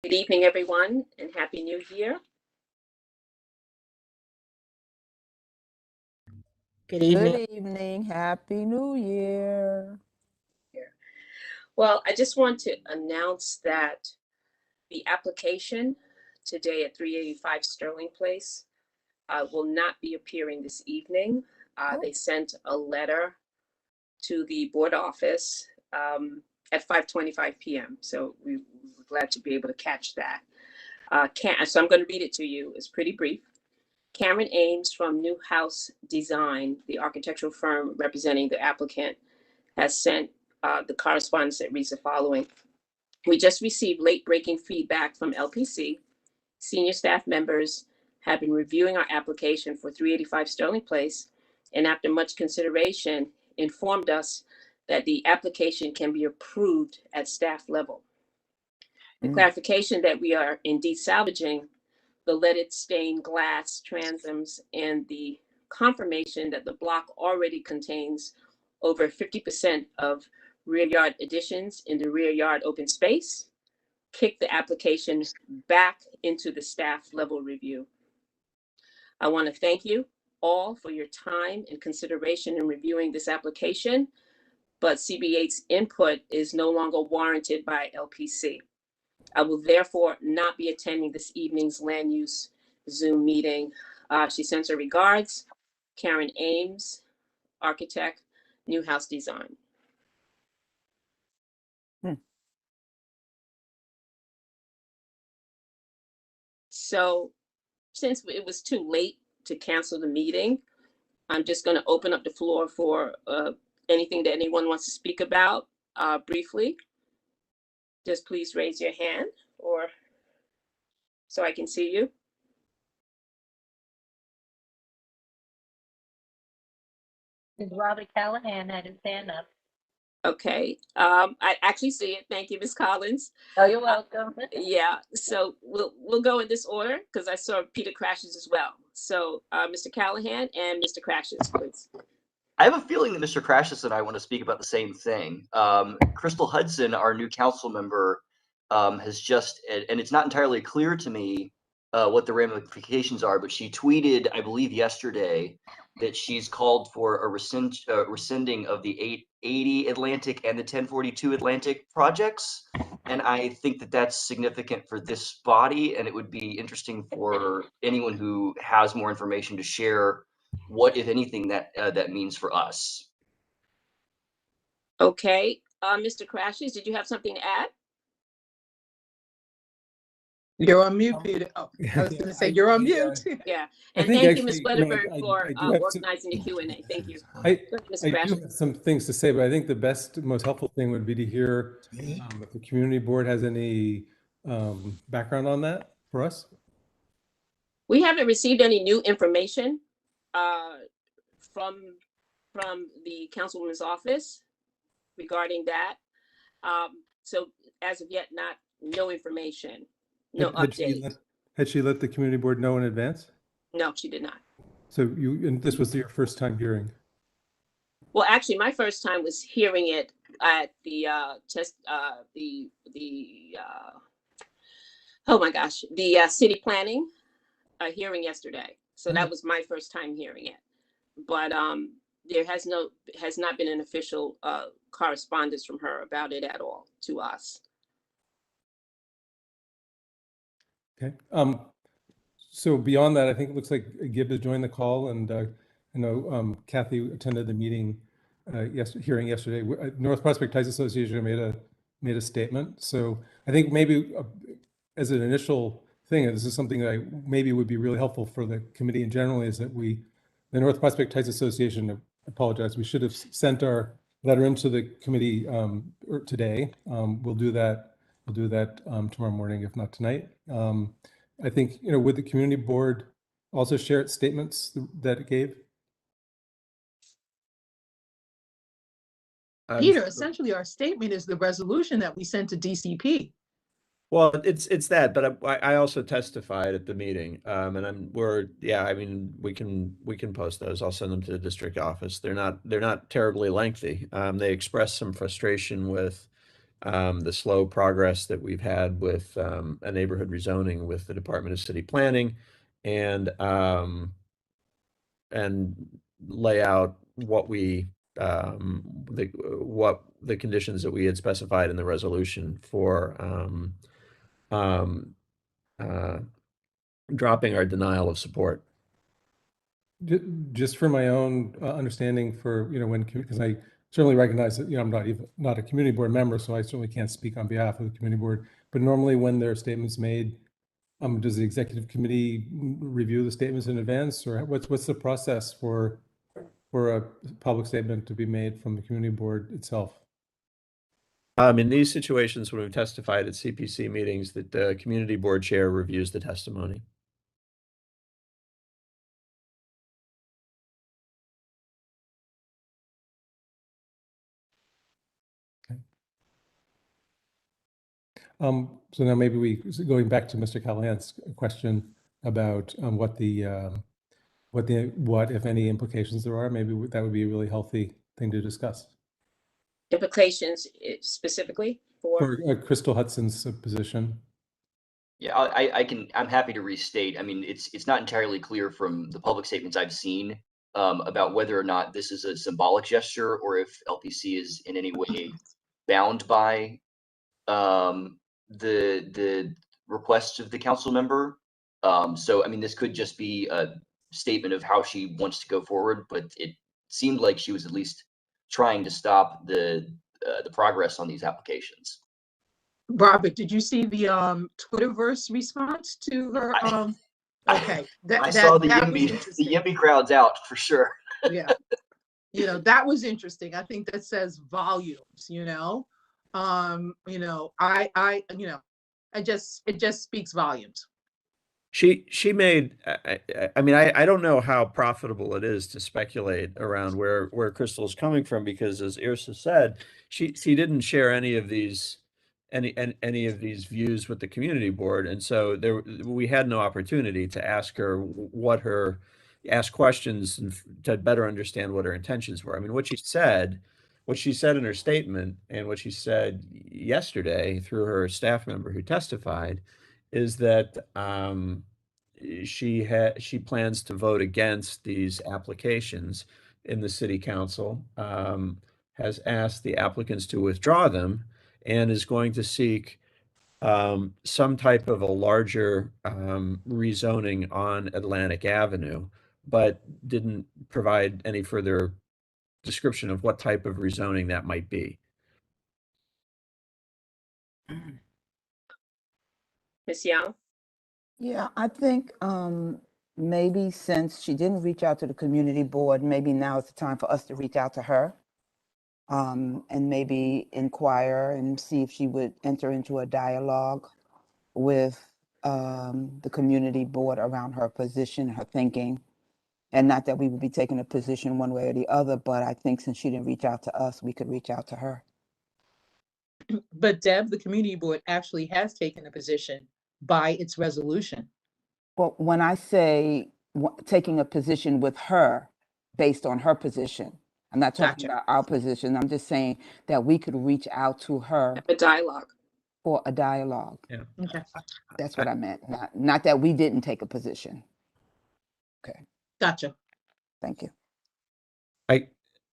Good evening, everyone, and Happy New Year. Good evening. Good evening. Happy New Year. Well, I just want to announce that the application today at 385 Sterling Place will not be appearing this evening. They sent a letter to the board office at 5:25 p.m. So we were glad to be able to catch that. So I'm going to read it to you. It's pretty brief. Karen Ames from New House Design, the architectural firm representing the applicant, has sent the correspondence that reads the following. We just received late-breaking feedback from LPC. Senior staff members have been reviewing our application for 385 Sterling Place, and after much consideration, informed us that the application can be approved at staff level. The clarification that we are indeed salvaging the leaded stained glass transoms and the confirmation that the block already contains over 50% of rear yard additions in the rear yard open space, kick the application back into the staff level review. I want to thank you all for your time and consideration in reviewing this application, but CB8's input is no longer warranted by LPC. I will therefore not be attending this evening's land use Zoom meeting. She sends her regards, Karen Ames, architect, New House Design. So since it was too late to cancel the meeting, I'm just going to open up the floor for anything that anyone wants to speak about briefly. Just please raise your hand or so I can see you. Robert Callahan had his hand up. Okay, I actually see it. Thank you, Ms. Collins. Oh, you're welcome. Yeah, so we'll go in this order because I saw Peter Crashes as well. So Mr. Callahan and Mr. Crashes, please. I have a feeling that Mr. Crashes and I want to speak about the same thing. Crystal Hudson, our new council member, has just, and it's not entirely clear to me what the ramifications are, but she tweeted, I believe yesterday, that she's called for a rescinding of the 880 Atlantic and the 1042 Atlantic projects. And I think that that's significant for this body, and it would be interesting for anyone who has more information to share what, if anything, that means for us. Okay, Mr. Crashes, did you have something to add? You're on mute, Peter. Oh, I was going to say you're on mute. Yeah, and thank you, Ms. Weatherberg, for organizing the Q&A. Thank you. I do have some things to say, but I think the best, most helpful thing would be to hear if the community board has any background on that for us. We haven't received any new information from the councilwoman's office regarding that. So as of yet, no information, no update. Had she let the community board know in advance? No, she did not. So and this was your first time hearing? Well, actually, my first time was hearing it at the city planning hearing yesterday. So that was my first time hearing it. But there has not been an official correspondence from her about it at all to us. Okay. So beyond that, I think it looks like Gib has joined the call, and I know Kathy attended the meeting hearing yesterday. North Prospect Ties Association made a statement. So I think maybe as an initial thing, and this is something that maybe would be really helpful for the committee in general, is that the North Prospect Ties Association, I apologize, we should have sent our letter into the committee today. We'll do that tomorrow morning, if not tonight. I think, would the community board also share its statements that it gave? Peter, essentially our statement is the resolution that we sent to DCP. Well, it's that, but I also testified at the meeting, and we can post those. I'll send them to the district office. They're not terribly lengthy. They express some frustration with the slow progress that we've had with a neighborhood rezoning with the Department of City Planning, and lay out what the conditions that we had specified in the resolution for dropping our denial of support. Just for my own understanding, for because I certainly recognize that I'm not a community board member, so I certainly can't speak on behalf of the community board. But normally, when there are statements made, does the executive committee review the statements in advance, or what's the process for a public statement to be made from the community board itself? In these situations, when we've testified at CPC meetings, that the community board chair reviews the testimony. So now maybe going back to Mr. Callahan's question about what if any implications there are, maybe that would be a really healthy thing to discuss. Implications specifically for? For Crystal Hudson's position. Yeah, I'm happy to restate. I mean, it's not entirely clear from the public statements I've seen about whether or not this is a symbolic gesture, or if LPC is in any way bound by the requests of the council member. So I mean, this could just be a statement of how she wants to go forward, but it seemed like she was at least trying to stop the progress on these applications. Robert, did you see the Twitterverse response to her? Okay. I saw the that was YIMBY interesting. crowds out for sure. Yeah. That was interesting. I think that says volumes, it just speaks volumes. She made, I mean, I don't know how profitable it is to speculate around where Crystal's coming from, because as Yrsa said, she didn't share any of these views with the community board, and so we had no opportunity to ask her ask questions and to better understand what her intentions were. I mean, what she said in her statement, and what she said yesterday through her staff member who testified, is that she plans to vote against these applications in the city council, has asked the applicants to withdraw them, and is going to seek some type of a larger rezoning on Atlantic Avenue, but didn't provide any further description of what type of rezoning that might be. Ms. Young? Yeah, I think maybe since she didn't reach out to the community board, maybe now is the time for us to reach out to her and maybe inquire and see if she would enter into a dialogue with the community board around her position, her thinking. And not that we would be taking a position one way or the other, but I think since she didn't reach out to us, we could reach out to her. But Deb, the community board actually has taken a position by its resolution. Well, when I say taking a position with her based on her position, I'm not talking about our position. I'm just saying that we could reach out to her A dialogue. for a dialogue. Yeah. Okay. That's what I meant. Not that we didn't take a position. Okay. Gotcha. Thank you.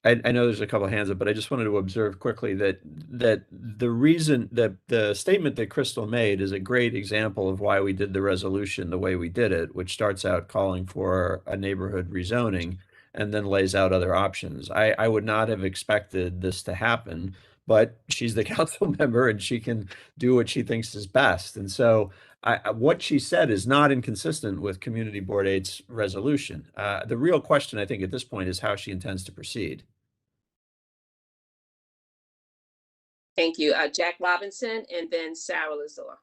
I know there's a couple of hands up, but I just wanted to observe quickly that the reason that the statement that Crystal made is a great example of why we did the resolution the way we did it, which starts out calling for a neighborhood rezoning and then lays out other options. I would not have expected this to happen, but she's the council member and she can do what she thinks is best. And so what she said is not inconsistent with Community Board 8's resolution. The real question, I think, at this point is how she intends to proceed. Thank you. Jack Robinson, and then Sarah Lazar.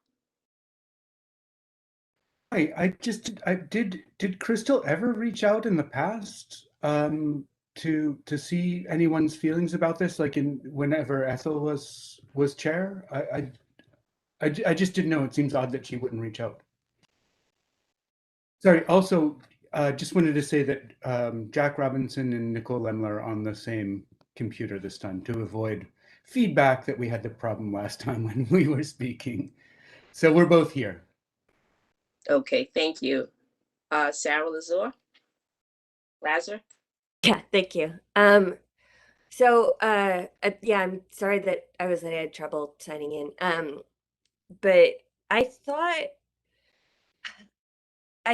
Did Crystal ever reach out in the past to see anyone's feelings about this, like whenever Ethel was chair? I just didn't know. It seems odd that she wouldn't reach out. Sorry. Also, just wanted to say that Jack Robinson and Nicole Lemler are on the same computer this time to avoid feedback that we had the problem last time when we were speaking. So we're both here. Okay, thank you. Sarah Lazar? Yeah, thank you. Yeah, I'm sorry that I had trouble signing in. But I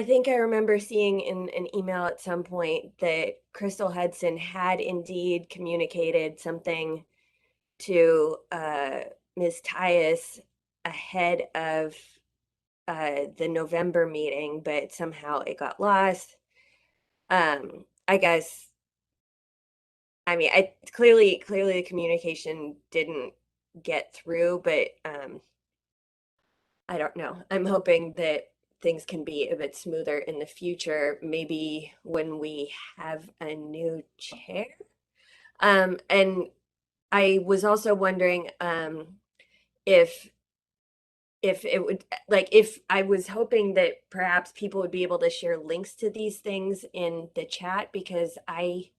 think I remember seeing in an email at some point that Crystal Hudson had indeed communicated something to Ms. Tyus ahead of the November meeting, but somehow it got lost. I guess, I mean, clearly the communication didn't get through, but I don't know. I'm hoping that things can be a bit smoother in the future, maybe when we have a new chair. And I was also wondering if it would, like, if I was hoping that perhaps people would be able to share links to these things in the chat, because I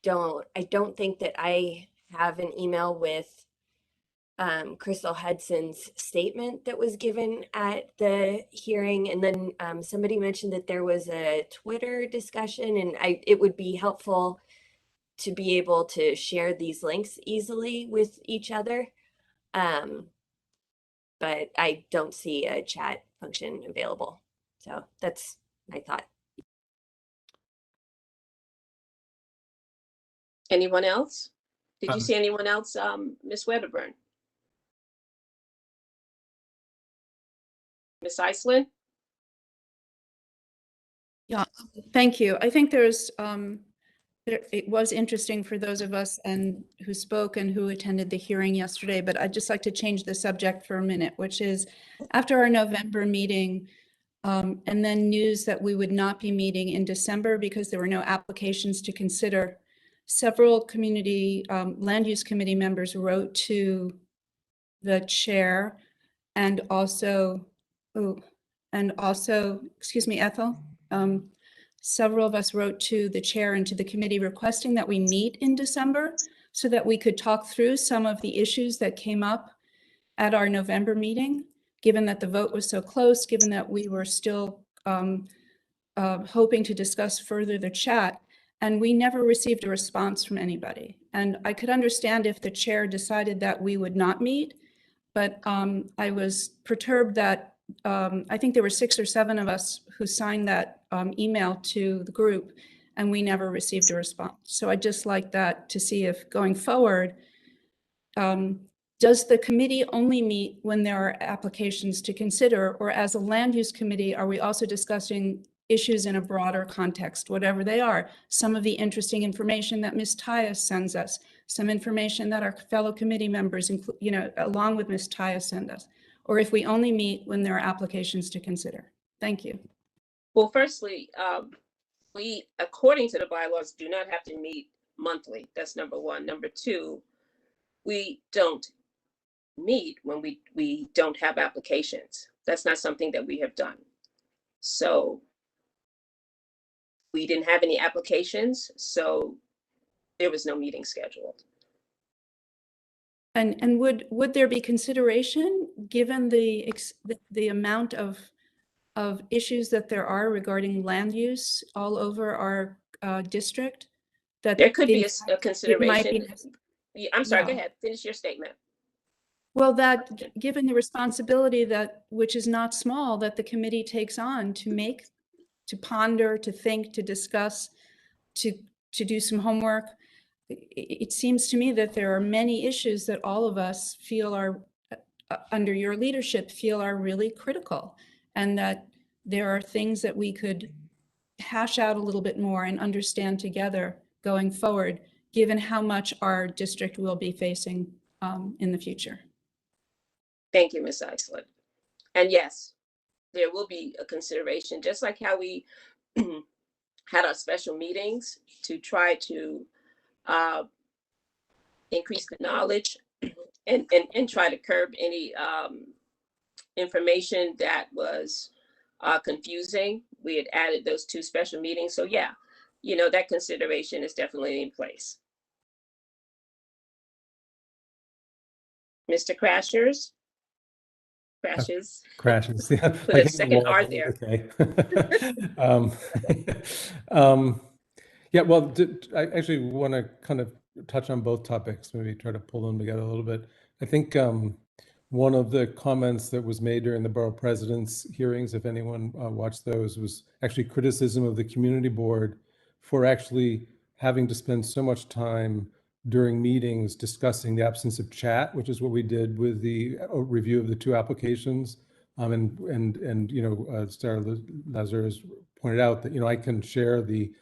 don't think that I have an email with Crystal Hudson's statement that was given at the hearing. And then somebody mentioned that there was a Twitter discussion, and it would be helpful to be able to share these links easily with each other. But I don't see a chat function available. So that's my thought. Anyone else? Did you see anyone else, Ms. Wedderburn? Ms. Iceland? Yeah, thank you. I think it was interesting for those of us and who spoke and who attended the hearing yesterday, but I'd just like to change the subject for a minute, which is after our November meeting, and then news that we would not be meeting in December because there were no applications to consider. Several community land use committee members wrote to the chair and also, excuse me, Ethel. Several of us wrote to the chair and to the committee requesting that we meet in December so that we could talk through some of the issues that came up at our November meeting, given that the vote was so close, given that we were still hoping to discuss further the chat, and we never received a response from anybody. And I could understand if the chair decided that we would not meet, but I was perturbed that I think there were 6 or 7 of us who signed that email to the group, and we never received a response. So I'd just like that to see if going forward, does the committee only meet when there are applications to consider, or as a land use committee, are we also discussing issues in a broader context, whatever they are? Some of the interesting information that Ms. Tyus sends us, some information that our fellow committee members, along with Ms. Tyus, send us, or if we only meet when there are applications to consider. Thank you. Well, firstly, we, according to the bylaws, do not have to meet monthly. That's number one. Number two, we don't meet when we don't have applications. That's not something that we have done. So we didn't have any applications, so there was no meeting scheduled. And would there be consideration, given the amount of issues that there are regarding land use all over our district, that there could be a consideration. I'm sorry, Yeah. Go ahead, finish your statement. Well, that given the responsibility which is not small, that the committee takes on to ponder, to think, to discuss, to do some homework, it seems to me that there are many issues that all of us feel are, under your leadership, feel are really critical, and that there are things that we could hash out a little bit more and understand together going forward, given how much our district will be facing in the future. Thank you, Ms. Iceland. And yes, there will be a consideration, just like how we had our special meetings to try to increase the knowledge and try to curb any information that was confusing. We had added those 2 special meetings. So yeah, that consideration is definitely in place. Mr. Crashers? Crashes. Crashes. Yeah, Put like a hitting the second wall, R but there. okay. Yeah, well, I actually want to kind of touch on both topics, maybe try to pull them together a little bit. I think one of the comments that was made during the borough president's hearings, if anyone watched those, was actually criticism of the community board for actually having to spend so much time during meetings discussing the absence of chat, which is what we did with the review of the two applications. And you know, Sarah Lazar pointed out that, you know, I can share the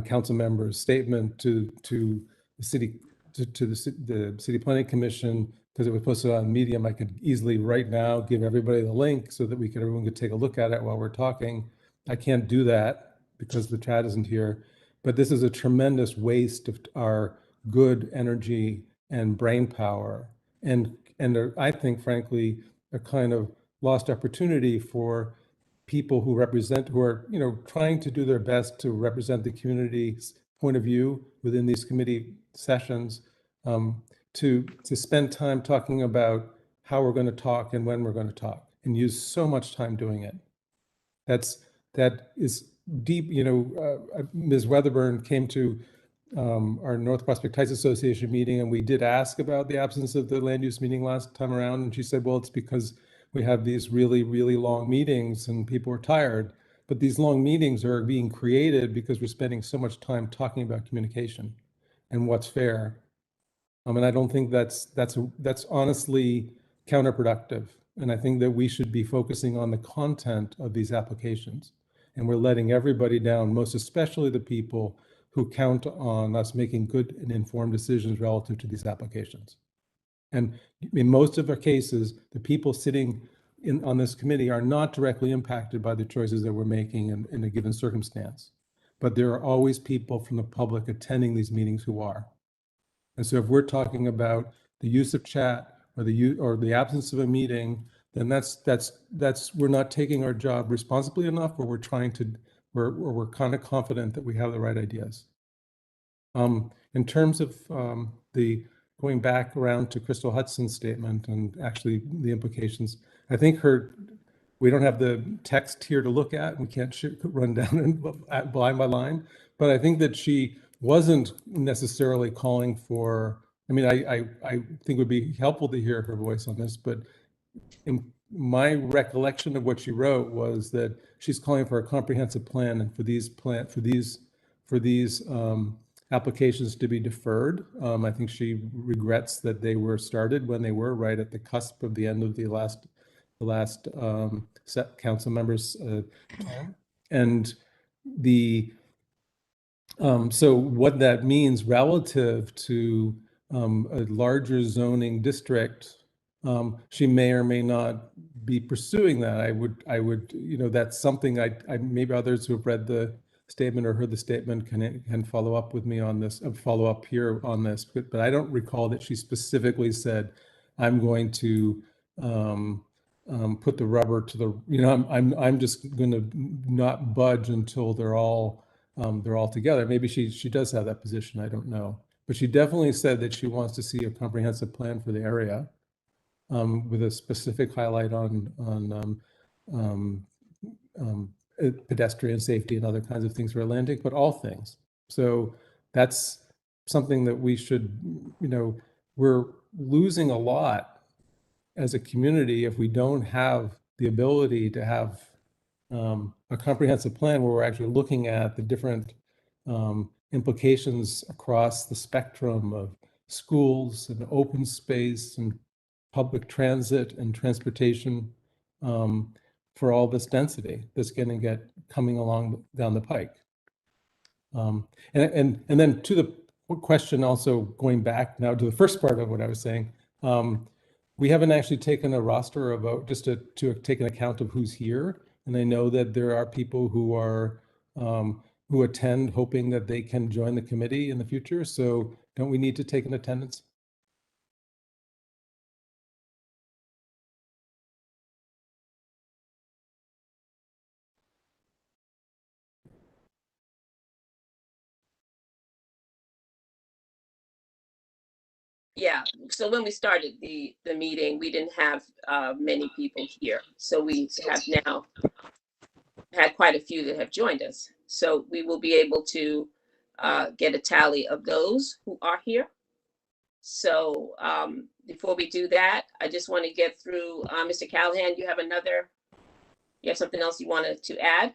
council member's statement to the city, to the city planning commission, because it was posted on Medium. I could easily right now give everybody the link so that everyone could take a look at it while we're talking. I can't do that because the chat isn't here, but this is a tremendous waste of our good energy and brain power. And I think, frankly, a kind of lost opportunity for people who are, you know, trying to do their best to represent the community's point of view within these committee sessions, to spend time talking about how we're going to talk and when we're going to talk, and use so much time doing it. That is deep. You know, Ms. Weatherburn came to our North Prospect Heights Association meeting, and we did ask about the absence of the land use meeting last time around, and she said, well, it's because we have these really, really long meetings and people are tired. But these long meetings are being created because we're spending so much time talking about communication and what's fair. And I don't think that's honestly counterproductive. And I think that we should be focusing on the content of these applications. And we're letting everybody down, most especially the people who count on us making good and informed decisions relative to these applications. And in most of our cases, the people sitting on this committee are not directly impacted by the choices that we're making in a given circumstance. But there are always people from the public attending these meetings who are. And so if we're talking about the use of chat or the absence of a meeting, then that's we're not taking our job responsibly enough, or we're kind of confident that we have the right ideas. In terms of the going back around to Crystal Hudson's statement and actually the implications, I think we don't have the text here to look at. We can't run down line by line, but I think that she wasn't necessarily calling for, I mean, I think it would be helpful to hear her voice on this, but in my recollection of what she wrote was that she's calling for a comprehensive plan, and for these applications to be deferred. I think she regrets that they were started when they were, right at the cusp of the end of the last set council members' term. And so what that means relative to a larger zoning district, she may or may not be pursuing that. I would, you know, that's something I maybe others who have read the statement or heard the statement can follow up with me on this, follow up here on this, but I don't recall that she specifically said, I'm going to put the rubber to the, you know, I'm just going to not budge until they're all together. Maybe she does have that position. I don't know, but she definitely said that she wants to see a comprehensive plan for the area, with a specific highlight on pedestrian safety and other kinds of things for Atlantic, but all things. So that's something that we should, you know, we're losing a lot as a community if we don't have the ability to have a comprehensive plan where we're actually looking at the different implications across the spectrum of schools and open space and public transit and transportation, for all this density that's going to get coming along down the pike. And then to the question, also going back now to the first part of what I was saying, we haven't actually taken a roster or a vote just to take an account of who's here. And I know that there are people who are who attend hoping that they can join the committee in the future. So don't we need to take an attendance? Yeah, so when we started the meeting, we didn't have many people here. So we have now had quite a few that have joined us. So we will be able to get a tally of those who are here. So before we do that, I just want to get through, Mr. Callahan, you have something else you wanted to add?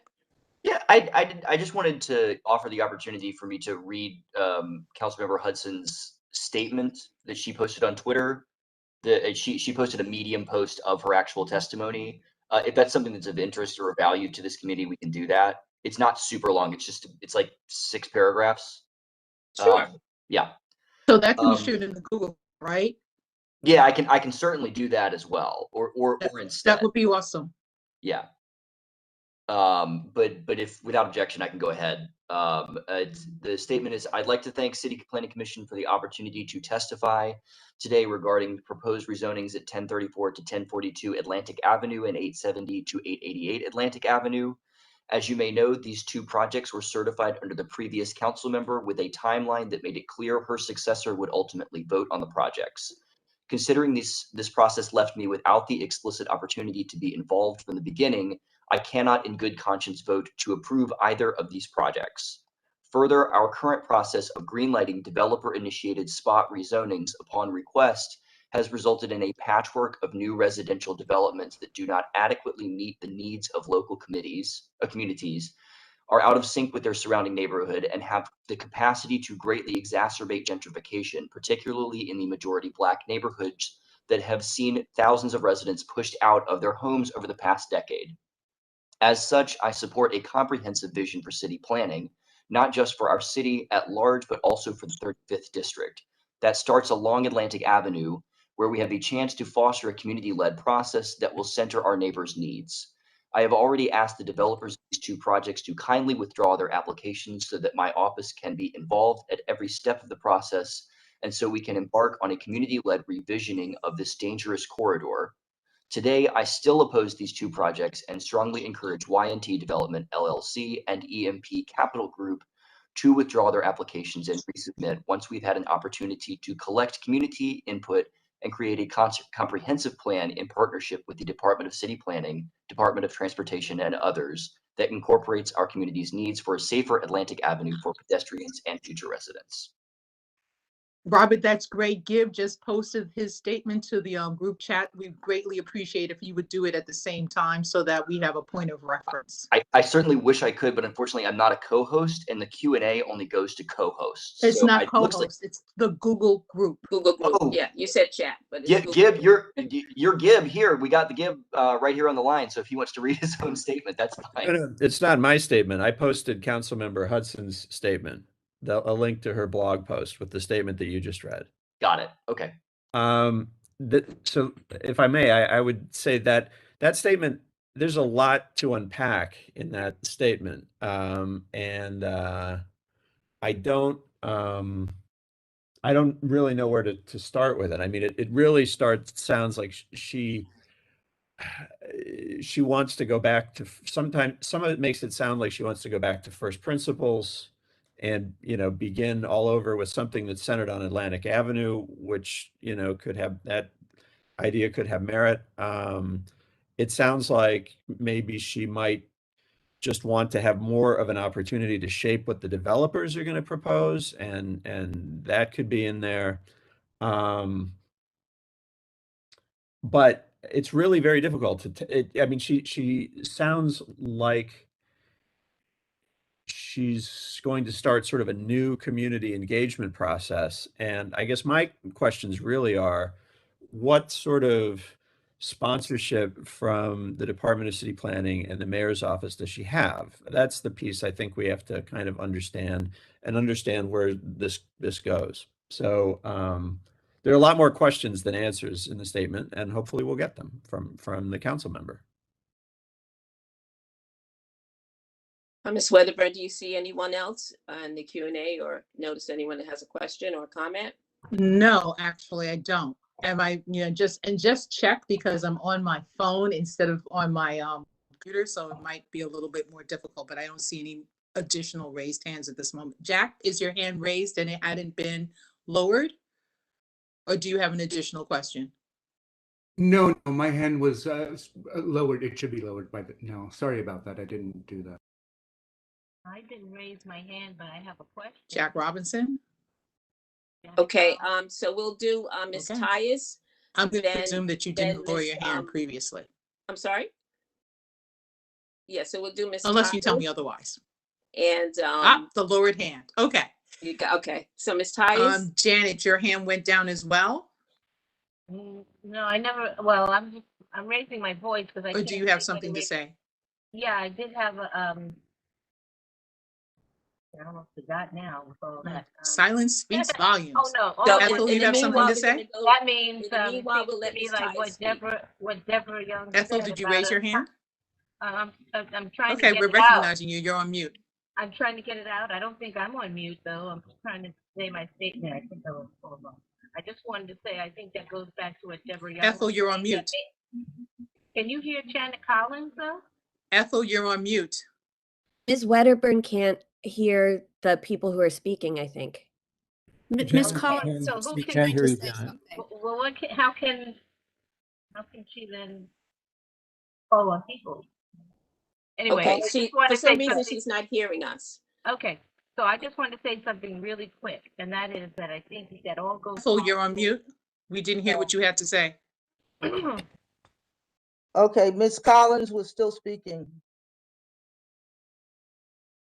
Yeah, I just wanted to offer the opportunity for me to read Councilmember Hudson's statement that she posted on Twitter. She posted a Medium post of her actual testimony. If that's something that's of interest or of value to this committee, we can do that. It's not super long. It's like 6 paragraphs. Sure. Yeah. So that can be Um, shared in the Google, right? Yeah, I can certainly do that as well, or instead. That would be awesome. Yeah. But if without objection, I can go ahead. The statement is, I'd like to thank City Planning Commission for the opportunity to testify today regarding proposed rezonings at 1034 to 1042 Atlantic Avenue and 870 to 888 Atlantic Avenue. As you may know, these two projects were certified under the previous council member with a timeline that made it clear her successor would ultimately vote on the projects. Considering this process left me without the explicit opportunity to be involved from the beginning, I cannot in good conscience vote to approve either of these projects. Further, our current process of greenlighting developer-initiated spot rezonings upon request has resulted in a patchwork of new residential developments that do not adequately meet the needs of local communities, are out of sync with their surrounding neighborhood, and have the capacity to greatly exacerbate gentrification, particularly in the majority Black neighborhoods that have seen thousands of residents pushed out of their homes over the past decade. As such, I support a comprehensive vision for city planning, not just for our city at large, but also for the 35th district, that starts along Atlantic Avenue, where we have a chance to foster a community-led process that will center our neighbors' needs. I have already asked the developers of these two projects to kindly withdraw their applications so that my office can be involved at every step of the process, and so we can embark on a community-led revisioning of this dangerous corridor. Today, I still oppose these two projects and strongly encourage Y&T Development LLC and EMP Capital Group to withdraw their applications and resubmit once we've had an opportunity to collect community input and create a comprehensive plan in partnership with the Department of City Planning, Department of Transportation, and others that incorporates our community's needs for a safer Atlantic Avenue for pedestrians and future residents. Robert, that's great. Gibb just posted his statement to the group chat. We greatly appreciate if you would do it at the same time so that we have a point of reference. I certainly wish I could, but unfortunately I'm not a co-host, and the Q&A only goes to co-hosts. It's So not it looks like co-host, it's the Google group. Google Group, Oh. yeah, you said chat, but it's Yeah, Google Gib, Group. you're Gib here. We got the Gib right here on the line. So if he wants to read his own statement, that's fine. No, it's not my statement. I posted Councilmember Hudson's statement, a link to her blog post with the statement that you just read. Got it. Okay. So if I may, I would say that that statement, there's a lot to unpack in that statement. I don't really know where to start with it. I mean, it really sounds like she wants to go back to some of it makes it sound like she wants to go back to first principles and, begin all over with something that's centered on Atlantic Avenue, which, could have that idea could have merit. It sounds like maybe she might just want to have more of an opportunity to shape what the developers are going to propose, and that could be in there. But it's really very difficult I mean, she sounds like she's going to start sort of a new community engagement process. And I guess my questions really are, what sort of sponsorship from the Department of City Planning and the mayor's office does she have? That's the piece I think we have to kind of understand where this goes. So there are a lot more questions than answers in the statement, and hopefully we'll get them from the council member. Ms. Weatherburn, do you see anyone else in the Q&A or notice anyone that has a question or comment? No, actually, I don't. Am I, just check because I'm on my phone instead of on my computer, so it might be a little bit more difficult, but I don't see any additional raised hands at this moment. Jack, is your hand raised and it hadn't been lowered? Or do you have an additional question? No, no, my hand was lowered. It should be lowered by the, no, sorry about that. I didn't do that. I didn't raise my hand, but I have a question. Jack Robinson? Okay, so we'll do Ms. Okay. Tyus. I'm going to Then- presume that you then didn't lower Ms., your hand previously, I'm sorry? Yeah, so we'll do Ms. unless you tell Tyus, me otherwise. And, The lowered hand. Okay. you got, okay, so Ms. Tyus, Janet, your hand went down as well? No, I never, well, I'm raising my voice because I Or can't. do you have see something to anybody. say? Yeah, I did have a, I almost forgot now with all that. Silence speaks volumes. Oh, no. so Ethel, in you the have something meanwhile, to we're say? gonna go- That means, in the meanwhile, it we'll seems let to me Ms. like Tyus speak. what Deborah Young Ethel, said did you about raise your us. hand? I'm trying to Okay, get we're it out. recognizing you. You're on mute. I'm trying to get it out. I don't think I'm on mute, though. I'm just trying to say my statement. I think I was, hold on. I just wanted to say, I think that goes back to what Deborah Young. Ethel, was you're on saying, that mute. Can you hear Janet Collins, though? Ethel, you're on mute. Ms. Wedderburn can't hear the people who are speaking, I think. Ms. Janet, Collins, So who we can can't we hear you, just say Janet. something? Well, how can she then call on people? Anyway, okay, I just she, wanna for some say reason, something. she's not hearing us. Okay, so I just wanted to say something really quick, and that is that I think that all goes. Ethel, you're on mute. We didn't hear what you had to say. Okay, Ms. Collins was still speaking.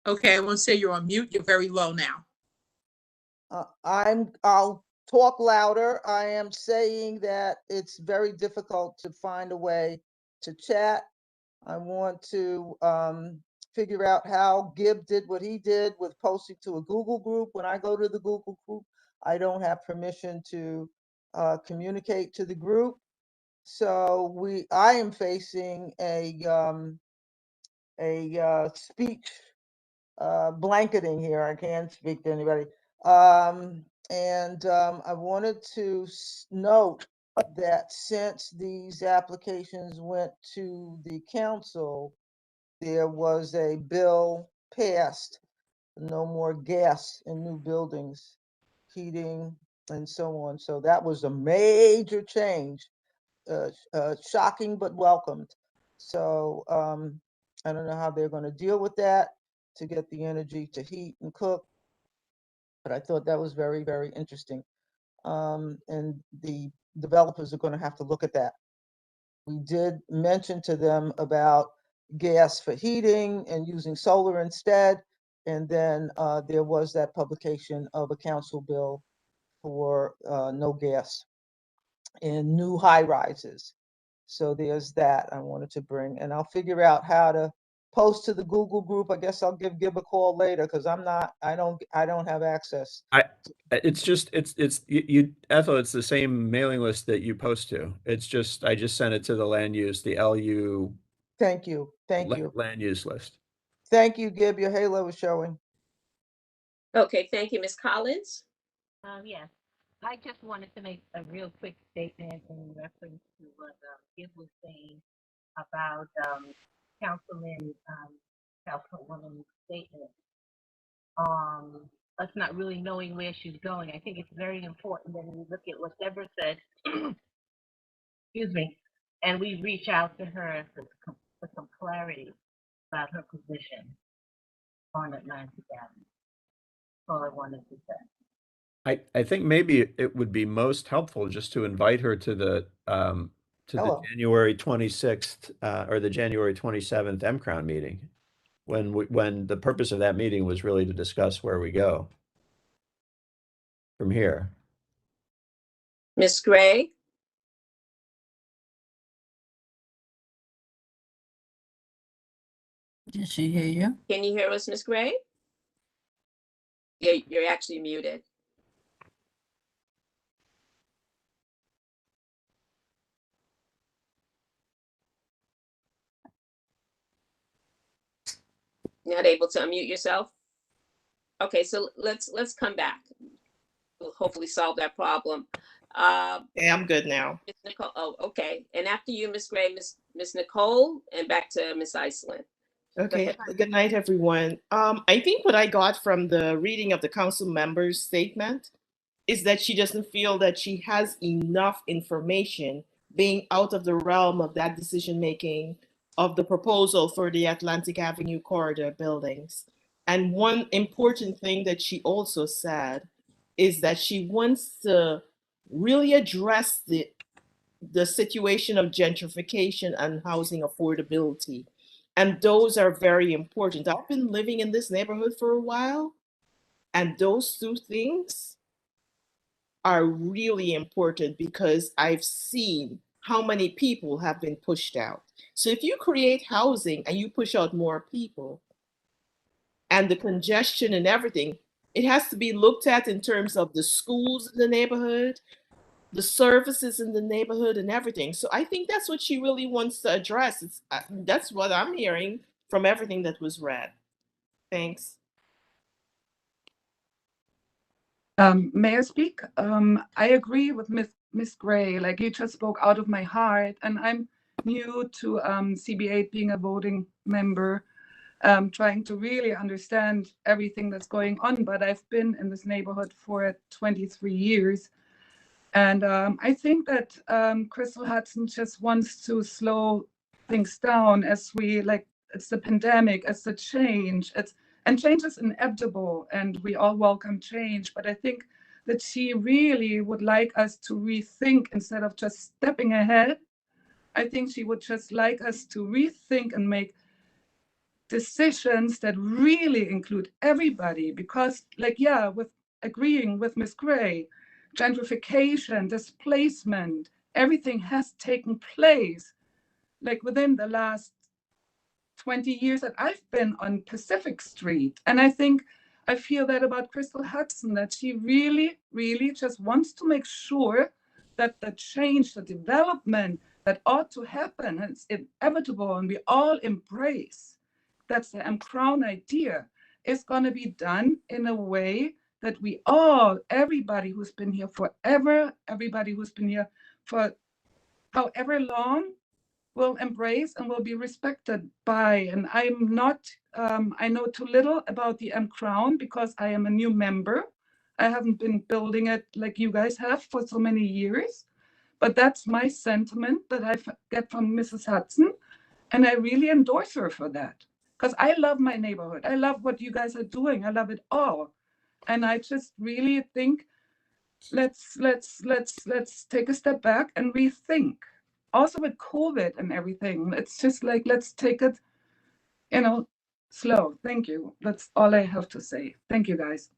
Okay, I won't say you're on mute. You're very low now. I'll talk louder. I am saying that it's very difficult to find a way to chat. I want to figure out how Gib did what he did with posting to a Google group. When I go to the Google group, I don't have permission to communicate to the group. So I am facing a speech blanketing here. I can't speak to anybody. I wanted to note that since these applications went to the council, there was a bill passed, no more gas in new buildings, heating, and so on. So that was a major change, shocking but welcomed. So I don't know how they're going to deal with that to get the energy to heat and cook, but I thought that was very, very interesting. And the developers are going to have to look at that. We did mention to them about gas for heating and using solar instead. And then there was that publication of a council bill for no gas in new high rises. So there's that I wanted to bring, and I'll figure out how to post to the Google group. I guess I'll give Gib a call later because I don't have access. It's you Ethel, it's the same mailing list that you post to. It's just, I just sent it to the land use, the LU. Thank you. Thank you. Land use list. Thank you, Gib. Your halo is showing. Okay, thank you, Ms. Collins. Yes, I just wanted to make a real quick statement in reference to what Gib was saying about Councilwoman's statement. Us not really knowing where she's going. I think it's very important that we look at what Deborah said, excuse me, and we reach out to her for some clarity about her position on Atlantic Avenue. That's all I wanted to say. I think maybe it would be most helpful just to invite her to the Hello. January 26th or the January 27th M-Crown meeting, when the purpose of that meeting was really to discuss where we go from here. Ms. Gray? Did she hear you? Can you hear us, Ms. Gray? You're actually muted. Not able to unmute yourself? Okay, so let's come back. We'll hopefully solve that problem. Yeah, I'm good now. Ms. Nicole, oh, okay. And after you, Ms. Gray, Ms. Nicole, and back to Ms. Iceland. Okay, good night, everyone. I think what I got from the reading of the council members' statement is that she doesn't feel that she has enough information, being out of the realm of that decision making of the proposal for the Atlantic Avenue corridor buildings. And one important thing that she also said is that she wants to really address the situation of gentrification and housing affordability. And those are very important. I've been living in this neighborhood for a while, and those two things are really important because I've seen how many people have been pushed out. So if you create housing and you push out more people, and the congestion and everything, it has to be looked at in terms of the schools in the neighborhood, the services in the neighborhood, and everything. So I think that's what she really wants to address. That's what I'm hearing from everything that was read. Thanks. May I speak? I agree with Miss Gray. Like, you just spoke out of my heart, and I'm new to CB8 being a voting member, trying to really understand everything that's going on. But I've been in this neighborhood for 23 years. And I think that Crystal Hudson just wants to slow things down as it's the pandemic, it's the change, and change is inevitable, and we all welcome change. But I think that she really would like us to rethink instead of just stepping ahead. I think she would just like us to rethink and make decisions that really include everybody. Because, with agreeing with Ms. Gray, gentrification, displacement, everything has taken place within the last 20 years that I've been on Pacific Street. And I feel that about Crystal Hudson, that she really, really just wants to make sure that the change, the development that ought to happen, and it's inevitable and we all embrace, that's the Crown idea, is going to be done in a way that everybody who's been here forever, everybody who's been here for however long, will embrace and will be respected by. And I'm not, I know too little about the Crown because I am a new member. I haven't been building it like you guys have for so many years, but that's my sentiment that I get from Mrs. Hudson. And I really endorse her for that because I love my neighborhood. I love what you guys are doing. I love it all. And I just really think let's take a step back and rethink. Also with COVID and everything, it's just let's take it, slow. Thank you. That's all I have to say. Thank you, guys.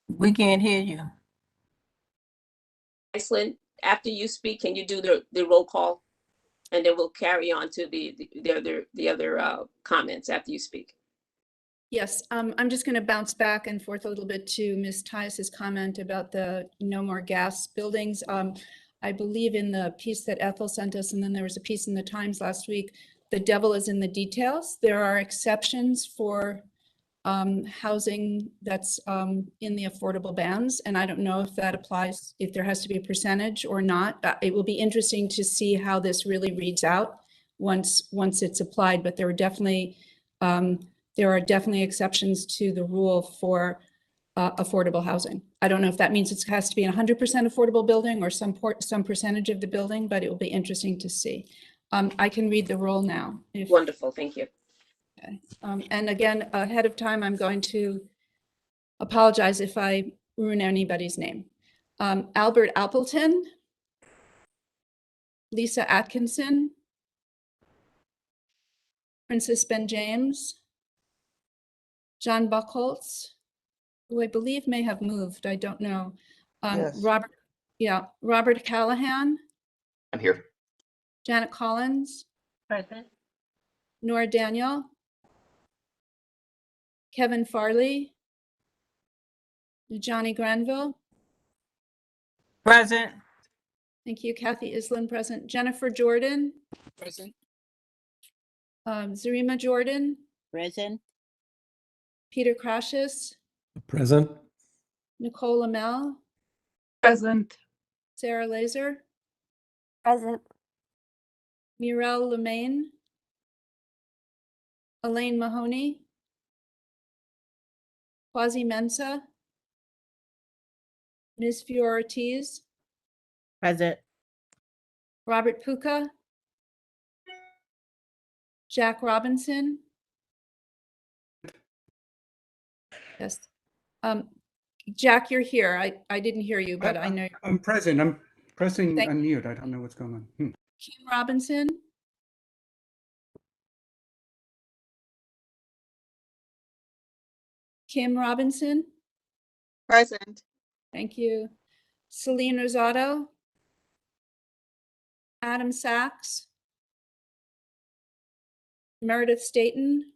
We can't hear you. Iceland, after you speak, can you do the roll call? And then we'll carry on to the other comments after you speak. Yes, I'm just going to bounce back and forth a little bit to Ms. Tias's comment about the no more gas buildings. I believe in the piece that Ethel sent us, and then there was a piece in the Times last week, the devil is in the details. There are exceptions for housing that's in the affordable bands, and I don't know if that applies, if there has to be a percentage or not. It will be interesting to see how this really reads out once it's applied, but there are definitely exceptions to the rule for affordable housing. I don't know if that means it has to be a 100% affordable building or some percentage of the building, but it will be interesting to see. I can read the roll now. Wonderful, thank you. Okay. And again, ahead of time, I'm going to apologize if I ruin anybody's name. Albert Appleton, Lisa Atkinson, Princess Ben James, John Buchholz, who I believe may have moved, I don't know. Yes. Robert Callahan. I'm here. Janet Collins. Present. Nora Daniel. Kevin Farley. Johnny Granville. Present. Thank you. Kathy Island, present. Jennifer Jordan. Present. Zarima Jordan. Present. Peter Crashis. Present. Nicole Amell. Present. Sarah Laser. Present. Muriel Lemaine. Elaine Mahoney. Quasi Mensa, Ms. Fiore-Ortiz, Present. Robert Puca, Jack Robinson. Yes. Jack, you're here. I didn't hear you, but I know. I'm present. I'm pressing Thank- unmute. I don't know what's going on. Kim Robinson. Kim Robinson. Present. Thank you. Celine Rosado. Adam Sachs. Meredith Staton.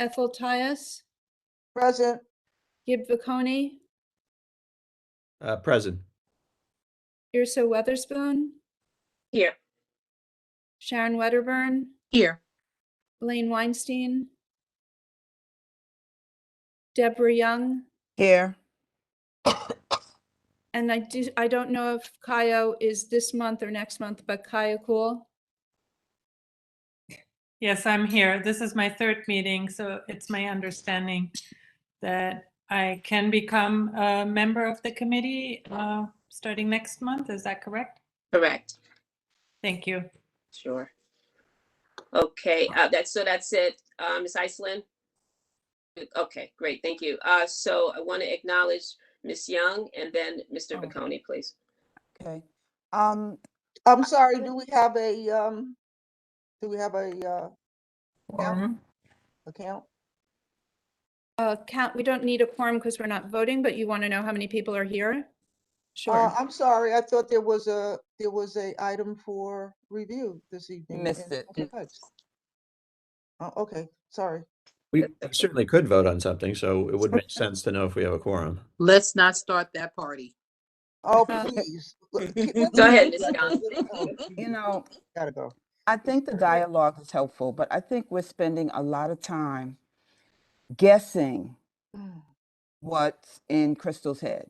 Ethel Tyus. Present. Gib Viconi. Present. Yrsa Weatherspoon. Here. Sharon Wedderburn. Here. Elaine Weinstein. Deborah Young. Here. And I don't know if Kayo is this month or next month, but Kayo Cool. Yes, I'm here. This is my third meeting, so it's my understanding that I can become a member of the committee starting next month. Is that correct? Correct. Thank you. Sure. Okay, that's it. Ms. Iceland? Okay, great, thank you. So I want to acknowledge Ms. Young and then Mr. Oh. Viconi, please. Okay. I'm sorry, do we have a Quorum. account? We don't need a quorum because we're not voting, but you want to know how many people are here? Sure. I'm sorry, I thought there was a item for review this evening. Missed in it. Council Heights. Oh, okay, sorry. We certainly could vote on something, so it would make sense to know if we have a quorum. Let's not start that party. Oh, Uh, please. Go ahead, Ms. Young. You know, Gotta go. I think the dialogue is helpful, but I think we're spending a lot of time guessing what's in Crystal's head.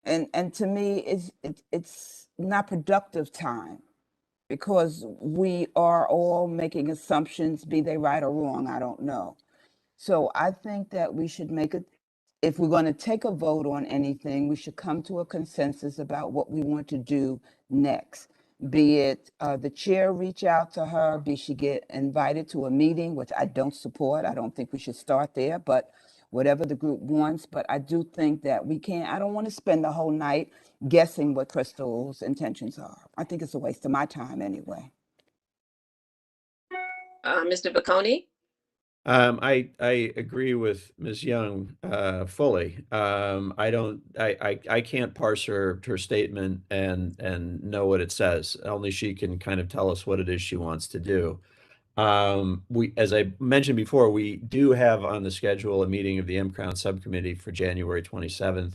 And to me, it's not productive time because we are all making assumptions, be they right or wrong, I don't know. So I think that we should if we're going to take a vote on anything, we should come to a consensus about what we want to do next. Be it the chair reach out to her, be she get invited to a meeting, which I don't support. I don't think we should start there, but whatever the group wants. But I do think that I don't want to spend the whole night guessing what Crystal's intentions are. I think it's a waste of my time anyway. Mr. Viconi? I agree with Ms. Young fully. I can't parse her statement and know what it says. Only she can kind of tell us what it is she wants to do. As I mentioned before, we do have on the schedule a meeting of the M-Crown subcommittee for January 27th.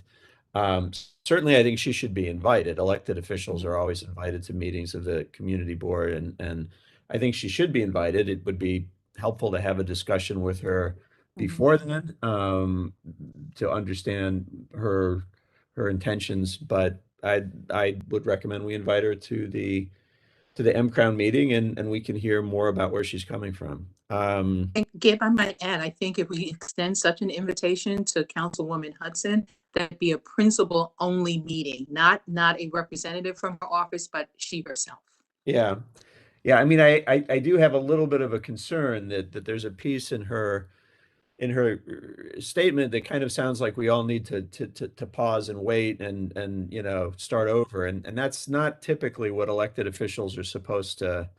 Certainly, I think she should be invited. Elected officials are always invited to meetings of the community board, and I think she should be invited. It would be helpful to have a discussion with her before then to understand her intentions. But I would recommend we invite her to the M-Crown meeting and we can hear more about where she's coming from. And Gib, I might add, I think if we extend such an invitation to Councilwoman Hudson, that'd be a principal-only meeting, not a representative from her office, but she herself. Yeah. I mean, I do have a little bit of a concern that there's a piece in her statement that kind of sounds like we all need to pause and wait and start over, and that's not typically what elected officials are supposed to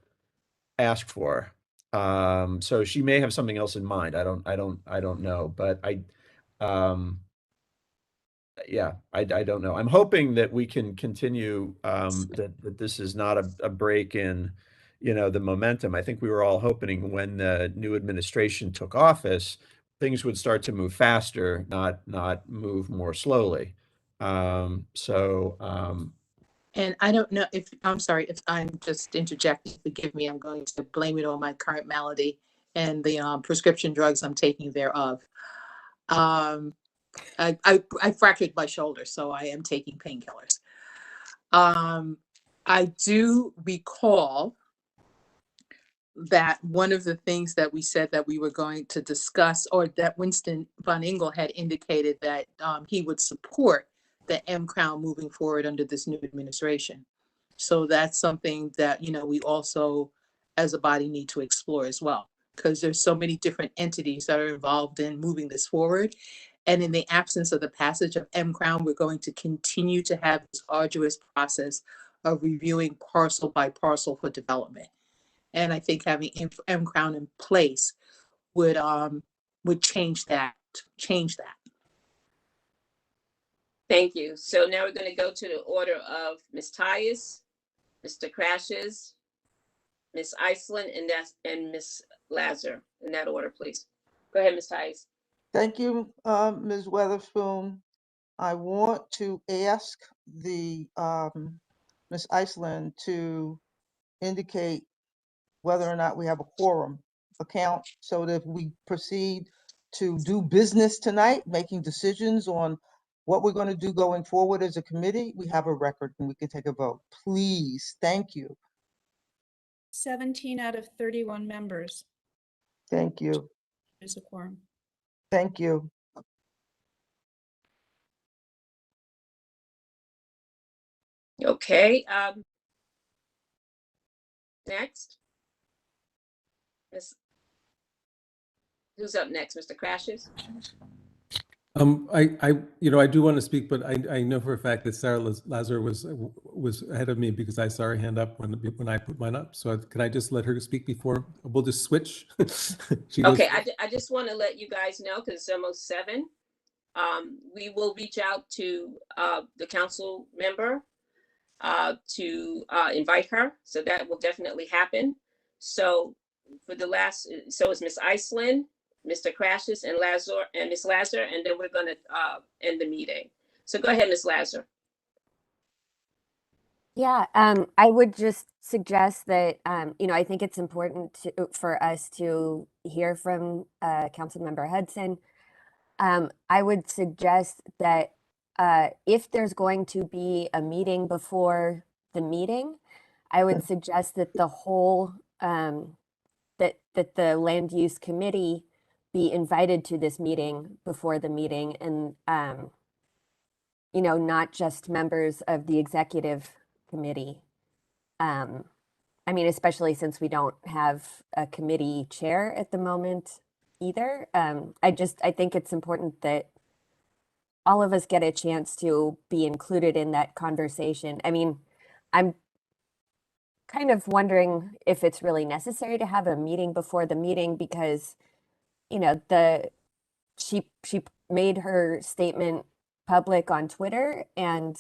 ask for. So she may have something else in mind. I don't know, but I don't know. I'm hoping that we can continue that this is not a break in the momentum. I think we were all hoping when the new administration took office, things would start to move faster, not move more slowly. And I don't know I'm sorry if I'm just interjecting, forgive me, I'm going to blame it on my current malady and the prescription drugs I'm taking thereof. I fractured my shoulder, so I am taking painkillers. I do recall that one of the things that we said that we were going to discuss, or that Winston Von Ingle had indicated that he would support the M-Crown moving forward under this new administration. So that's something that, you know, we also as a body need to explore as well, because there's so many different entities that are involved in moving this forward. And in the absence of the passage of M-Crown, we're going to continue to have this arduous process of reviewing parcel by parcel for development. And I think having M-Crown in place would change that. Thank you. So now we're going to go to the order of Ms. Tyus, Mr. Crashes, Ms. Iceland, and Ms. Lazar. In that order, please. Go ahead, Ms. Tyus. Thank you, Ms. Weatherspoon. I want to ask the Ms. Iceland to indicate whether or not we have a quorum account, so that if we proceed to do business tonight, making decisions on what we're going to do going forward as a committee, we have a record and we can take a vote. Please, thank you. 17 out of 31 members Thank you. is a quorum. Thank you. Okay. Next. Who's up next, Mr. Crashes? I do want to speak, but I know for a fact that Sarah Lazar was ahead of me because I saw her hand up when I put mine up. So can I just let her speak before? We'll just switch. Okay, I just want to let you guys know, because it's almost 7. We will reach out to the council member to invite her. So that will definitely happen. So it's Miss Iceland, Mr. Crashes, and Miss Lazar, and then we're going to end the meeting. So go ahead, Miss Lazar. Yeah, I would just suggest that, I think it's important for us to hear from Councilmember Hudson. I would suggest that if there's going to be a meeting before the meeting, I would suggest that the whole, that the Land Use Committee be invited to this meeting before the meeting, and, not just members of the executive committee. Especially since we don't have a committee chair at the moment either. I think it's important that all of us get a chance to be included in that conversation. I'm kind of wondering if it's really necessary to have a meeting before the meeting, because, she made her statement public on Twitter, and,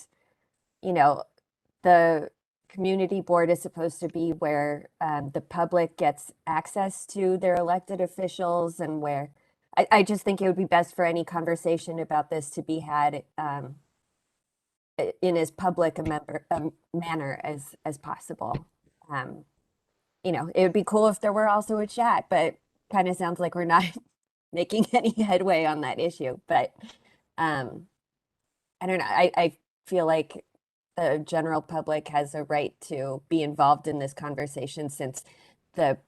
the community board is supposed to be where the public gets access to their elected officials, and where I just think it would be best for any conversation about this to be had in as public a manner as possible. It would be cool if there were also a chat, but kind of sounds like we're not making any headway on that issue. But I don't know. I feel like the general public has a right to be involved in this conversation, since the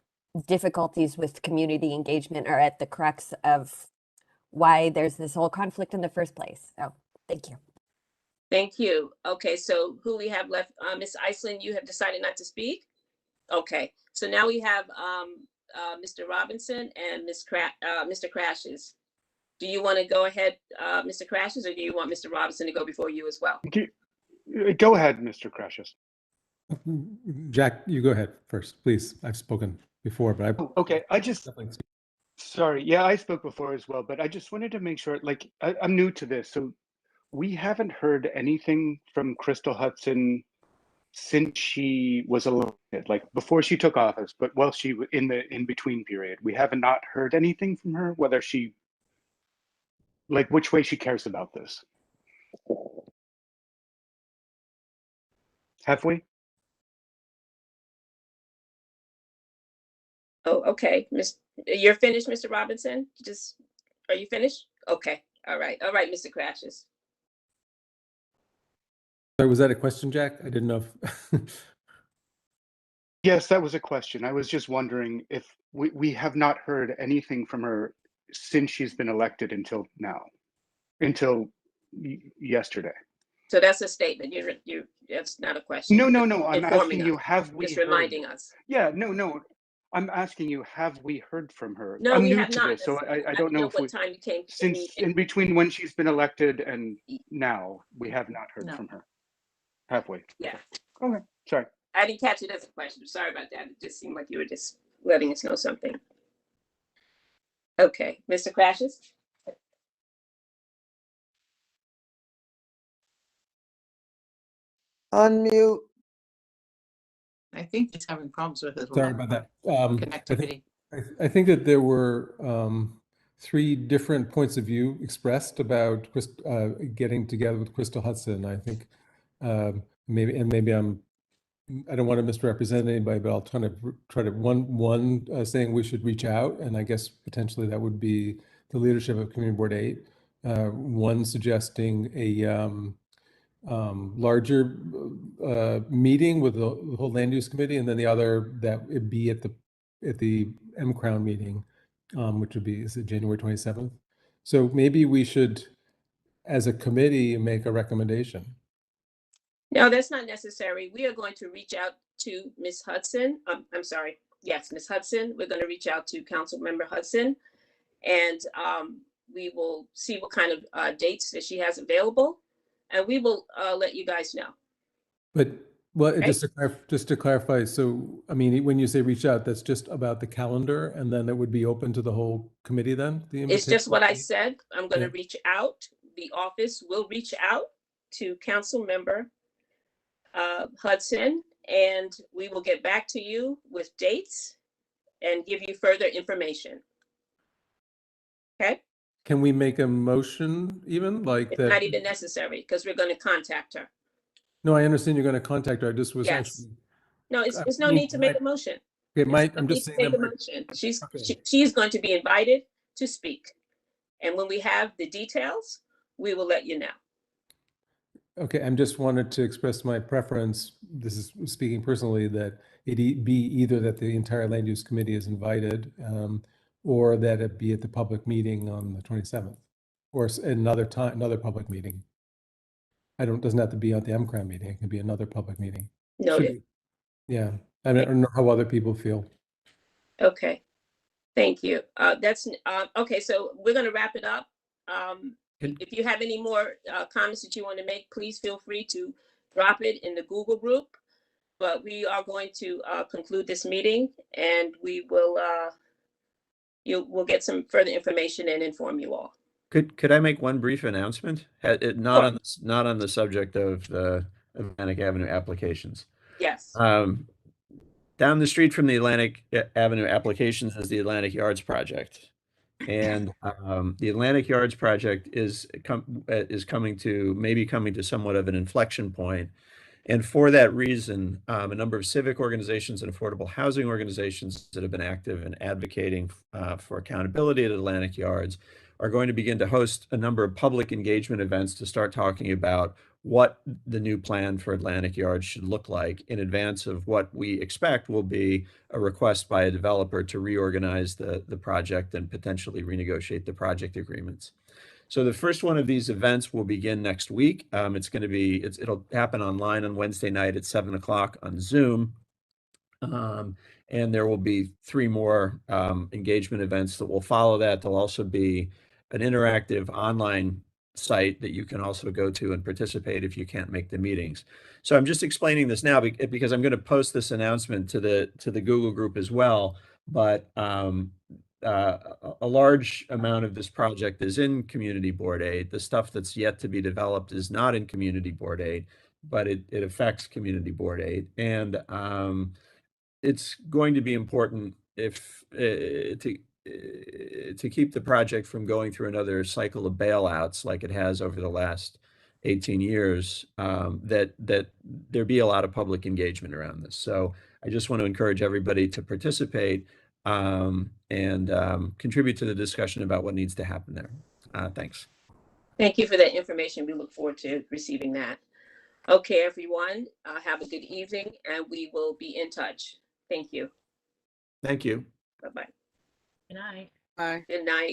difficulties with community engagement are at the crux of why there's this whole conflict in the first place. So thank you. Thank you. Okay, so who we have left? Ms. Iceland, you have decided not to speak? Okay, so now we have Mr. Robinson and Mr. Crashes. Do you want to go ahead, Mr. Crashes, or do you want Mr. Robinson to go before you as well? Go ahead, Mr. Crashes. Jack, you go ahead first, please. I've spoken before, but okay. Sorry. Yeah, I spoke before as well, but I just wanted to make sure, I'm new to this. So we haven't heard anything from Crystal Hudson since she was elected, before she took office, but while she was in the in-between period. We have not heard anything from her, whether she, which way she cares about this. Have we? Oh, okay. You're finished, Mr. Robinson? Are you finished? Okay. All right, Mr. Crashes. Sorry, was that a question, Jack? I didn't know if Yes, that was a question. I was just wondering if we have not heard anything from her since she's been elected until now, until yesterday. So that's a statement. That's not a question. No, You're no, no. I'm informing asking you, us. have we Just heard? reminding us. Yeah, no. I'm asking you, have we heard from her? No, I'm we new have to not. this, so I I don't don't know know if what we, time you came to the since meeting. in between when she's been elected and now, we have not heard No. from her. Have we? Yeah. Okay, sorry. I didn't catch it as a question. Sorry about that. It just seemed like you were just letting us know something. Okay, Mr. Crashes? Unmute. I think he's having problems with his Sorry about that. connectivity. I think that there were 3 different points of view expressed about getting together with Crystal Hudson. I think maybe I don't want to misrepresent anybody, but I'll try to one saying we should reach out, and I guess potentially that would be the leadership of Community Board 8. One suggesting a larger meeting with the whole land use committee, and then the other that it be at the M-Crown meeting, which would be, is it January 27th? So maybe we should, as a committee, make a recommendation. No, that's not necessary. We are going to reach out to Ms. Hudson. I'm sorry. Yes, Ms. Hudson. We're going to reach out to Council Member Hudson, and we will see what kind of dates that she has available, and we will let you guys know. But well, Okay. just to clarify, so I mean, when you say reach out, that's just about the calendar, and then it would be open to the whole committee then? It's just what I said. I'm going to Yeah. reach out. The office will reach out to Council Member Hudson, and we will get back to you with dates and give you further information. Okay? Can we make a motion even like It's that? not even necessary because we're going to contact her. No, I understand you're going to contact her. I just was Yes. actually. No, I it's no mean, need to make a motion. It might, No I'm need just to saying make that a might- motion. Okay. She's going to be invited to speak. And when we have the details, we will let you know. Okay, I'm just wanted to express my preference, this is speaking personally, that it be either that the entire land use committee is invited, or that it be at the public meeting on the 27th, or another time, another public meeting. Doesn't have to be at the M-Crown meeting, it can be another public meeting. Noted. Yeah, I don't know how other people feel. Okay. Thank you. That's okay. So we're going to wrap it up. If you have any more comments that you want to make, please feel free to drop it in the Google group. But we are going to conclude this meeting, and we will we'll get some further information and inform you all. Could I make one brief announcement? Not on the subject of the Atlantic Avenue applications. Yes. Down the street from the Atlantic Avenue applications is the Atlantic Yards project. And the Atlantic Yards project is coming to somewhat of an inflection point. And for that reason, a number of civic organizations and affordable housing organizations that have been active in advocating for accountability at Atlantic Yards are going to begin to host a number of public engagement events to start talking about what the new plan for Atlantic Yards should look like in advance of what we expect will be a request by a developer to reorganize the project and potentially renegotiate the project agreements. So the first one of these events will begin next week. It'll happen online on Wednesday night at 7 o'clock on Zoom. And there will be 3 more engagement events that will follow that. There'll also be an interactive online site that you can also go to and participate if you can't make the meetings. So I'm just explaining this now because I'm going to post this announcement to the Google group as well. But a large amount of this project is in Community Board 8. The stuff that's yet to be developed is not in Community Board 8, but it affects Community Board 8. And it's going to be important to keep the project from going through another cycle of bailouts like it has over the last 18 years, that there be a lot of public engagement around this. So I just want to encourage everybody to participate and contribute to the discussion about what needs to happen there. Thanks. Thank you for that information. We look forward to receiving that. Okay, everyone, have a good evening, and we will be in touch. Thank you. Thank you. Bye-bye. Good night. Bye. Good night.